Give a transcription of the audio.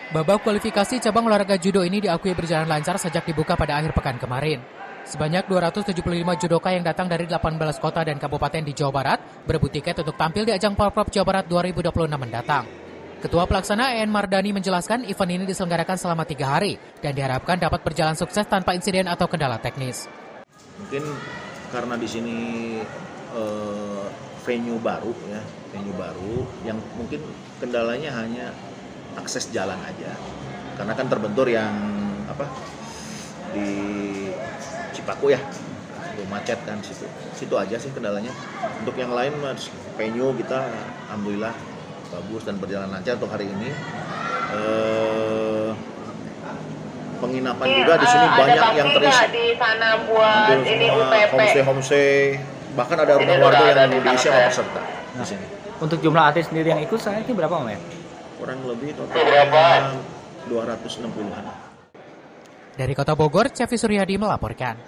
Babak kualifikasi cabang olahraga judo ini diakui berjalan lancar sejak dibuka pada akhir pekan kemarin. Sebanyak 275 judoka yang datang dari 18 kota dan kabupaten di Jawa Barat berebut tiket untuk tampil di ajang Porprov Jawa Barat 2026 mendatang. Ketua Pelaksana EN Mardani menjelaskan event ini diselenggarakan selama 3 hari dan diharapkan dapat berjalan sukses tanpa insiden atau kendala teknis. Mungkin karena di sini venue baru yang mungkin kendalanya hanya akses jalan aja, karena kan terbentur yang di Cipaku ya, itu macet kan situ aja sih kendalanya. Untuk yang lain venue kita alhamdulillah bagus dan berjalan lancar untuk hari ini. Penginapan juga di sini banyak yang terisi di sana buat ini homestay, bahkan ada rumah warga yang diisi sama peserta di sini. Untuk jumlah atlet sendiri yang ikut saat ini berapa, Om? Kurang lebih totalnya 260-an. Dari Kota Bogor, Cevi Suryadi melaporkan.